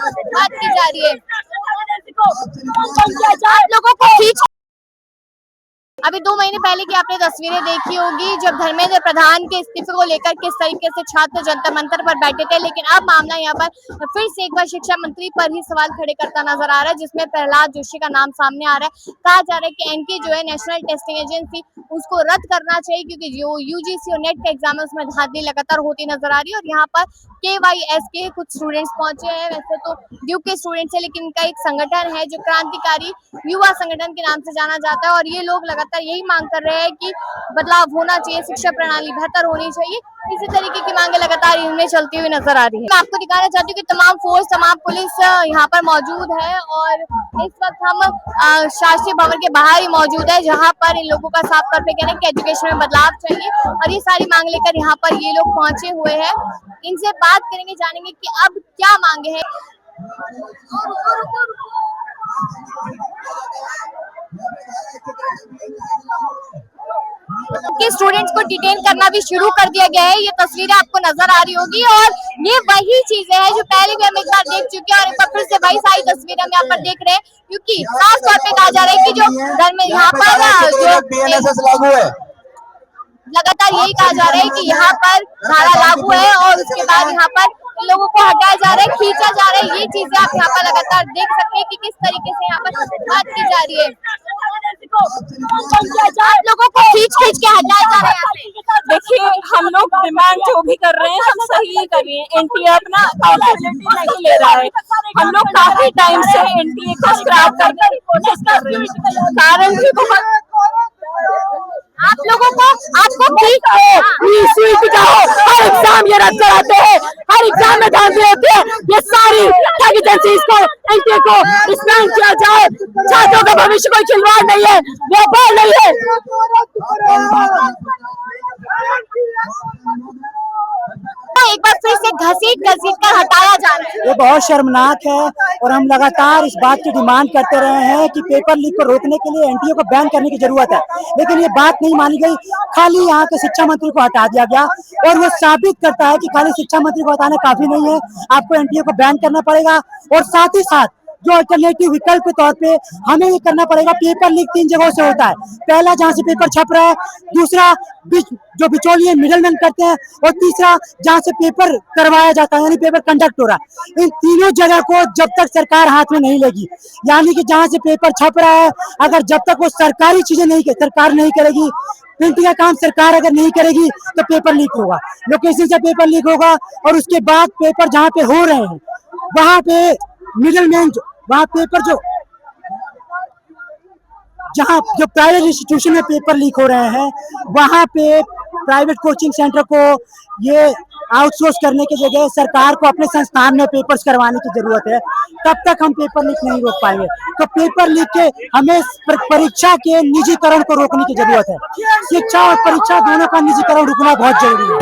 बात की जा रही है। आप लोगों को खींच अभी 2 महीने पहले की आपने तस्वीरें देखी होगी जब धर्मेंद्र प्रधान के इस्तीफे को लेकर किस तरीके से छात्र जंतर मंतर पर बैठे थे, लेकिन अब मामला यहाँ पर फिर से एक बार शिक्षा मंत्री पर ही सवाल खड़े करता नजर आ रहा है, जिसमें प्रहलाद जोशी का नाम सामने आ रहा है। कहा जा रहा है कि एनटीए जो है नेशनल टेस्टिंग एजेंसी, उसको रद्द करना चाहिए क्योंकि जो यूजीसी और नेट का एग्जाम है उसमें धांधली लगातार होती नजर आ रही है। और यहाँ पर KYS के कुछ स्टूडेंट्स पहुंचे हैं, वैसे तो ड्यूक के स्टूडेंट्स है, लेकिन इनका एक संगठन है जो क्रांतिकारी युवा संगठन के नाम से जाना जाता है, और ये लोग लगातार यही मांग कर रहे हैं कि बदलाव होना चाहिए, शिक्षा प्रणाली बेहतर होनी चाहिए। इसी तरीके की मांगे लगातार इनमें चलती हुई नजर आ रही है। मैं आपको दिखाना चाहती हूँ कि तमाम फोर्स, तमाम पुलिस यहाँ पर मौजूद है, और इस वक्त हम शासकीय भवन के बाहर ही मौजूद है, जहाँ पर इन लोगों का साफ तौर पे कहना है कि एजुकेशन में बदलाव चाहिए, और ये सारी मांग लेकर यहाँ पर ये लोग पहुंचे हुए हैं। इनसे बात करेंगे, जानेंगे कि अब क्या मांगे हैं। कि स्टूडेंट्स को डिटेन करना भी शुरू कर दिया गया है। ये तस्वीरें आपको नजर आ रही होगी, और ये वही चीजें हैं जो पहले भी हम एक बार देख चुके हैं, और एक बार फिर से वही सारी तस्वीरें हम यहाँ पर देख रहे हैं, क्योंकि खास तौर पे कहा जा रहा है कि जो घर में यहाँ पर जो लागू है, लगातार यही कहा जा रहा है कि यहाँ पर धारा लागू है, और उसके बाद यहाँ पर लोगों को हटाया जा रहा है, खींचा जा रहा है। ये चीजें आप यहाँ पर लगातार देख सकते हैं कि किस तरीके से यहाँ पर बात की जा रही है। आप लोगों को खींच के हटाया जा रहा है। देखिए, हम लोग डिमांड जो भी कर रहे हैं हम सही ही कर रहे हैं। एनटीए अपना अकाउंटेबिलिटी नहीं ले रहा है। हम लोग काफी टाइम से एनटीए को स्क्रैप करने की कोशिश कर रहे हैं, कारण भी बहुत। आप लोगों को आपको हर एग्जाम ये रद्द कराते हैं, हर एग्जाम में धांधली होती है। ये सारी एजेंसी को एनटीए को स्पैन किया जाए। छात्रों का भविष्य कोई खिलवाड़ नहीं है, व्यापार नहीं है। एक बार फिर से घसीट कर हटाया जा रहा है। ये बहुत शर्मनाक है, और हम लगातार इस बात की डिमांड करते रहे हैं कि पेपर लीक को रोकने के लिए एनटीए को बैन करने की जरूरत है, लेकिन ये बात नहीं मानी गई। खाली यहाँ के शिक्षा मंत्री को हटा दिया गया, और वो साबित करता है कि खाली शिक्षा मंत्री को हटाना काफी नहीं है, आपको एनटीए को बैन करना पड़ेगा। और साथ ही साथ जो अल्टरनेटिव विकल्प के तौर पे हमें ये करना पड़ेगा। पेपर लीक 3 जगहों से होता है, पहला जहाँ से पेपर छप रहा है, दूसरा जो बिचौलिए मिडलमैन करते हैं, और तीसरा जहाँ से पेपर करवाया जाता है, यानी पेपर कंडक्ट हो रहा है। इन तीनों जगह को जब तक सरकार हाथ में नहीं लेगी, यानी कि जहाँ से पेपर छप रहा है, अगर जब तक वो सरकारी चीजें सरकार नहीं करेगी, प्रिंटिंग का काम सरकार अगर नहीं करेगी, तो पेपर लीक होगा, लोकेशन से पेपर लीक होगा, और उसके बाद पेपर जहाँ पे हो रहे हैं वहां पे मिडलमैन, वहाँ पेपर जहाँ जो प्राइवेट इंस्टीट्यूशन में पेपर लीक हो रहे हैं, वहाँ पे प्राइवेट कोचिंग सेंटर को ये आउटसोर्स करने की जगह सरकार को अपने संस्थान में पेपर्स करवाने की जरूरत है। तब तक हम पेपर लीक नहीं रोक पाएंगे। तो पेपर लीक के हमें परीक्षा के निजीकरण को रोकने की जरूरत है। शिक्षा और परीक्षा दोनों का निजीकरण रुकना बहुत जरूरी है।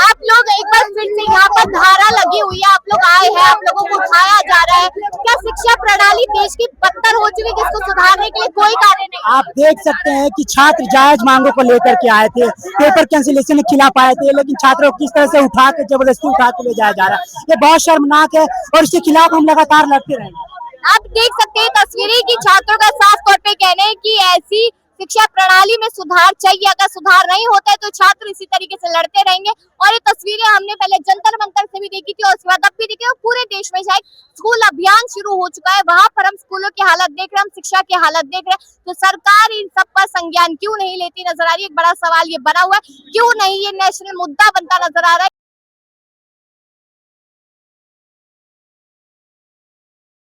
आप लोग एक बार फिर से यहाँ पर धारा लगी हुई है, आप लोग आए हैं, आप लोगों को उठाया जा रहा है। क्या शिक्षा प्रणाली देश की बदतर हो चुकी है, जिसको सुधारने के लिए कोई कार्य नहीं? आप देख सकते हैं कि छात्र जायज मांगों को लेकर के आए थे, पेपर कैंसिलेशन के खिलाफ आए थे, लेकिन छात्रों को किस तरह से उठा के जबरदस्ती उठा के ले जाया जा रहा है, ये बहुत शर्मनाक है, और इसके खिलाफ हम लगातार लड़ते रहेंगे। आप देख सकते हैं तस्वीरें कि छात्रों का साफ तौर पे कहना है कि ऐसी शिक्षा प्रणाली में सुधार चाहिए। अगर सुधार नहीं होता है तो छात्र इसी तरीके से लड़ते रहेंगे। और ये तस्वीरें हमने पहले जंतर मंतर से भी देखी थी, और उसके बाद अब भी देखी, और पूरे देश में शायद स्कूल अभियान शुरू हो चुका है, वहां पर हम स्कूलों की हालत देख रहे हैं, हम शिक्षा की हालत देख रहे हैं। तो सरकार इन सब पर संज्ञान क्यों नहीं लेती नजर आ रही है? एक बड़ा सवाल ये बना हुआ है, क्यों नहीं ये नेशनल मुद्दा बनता नजर आ रहा है।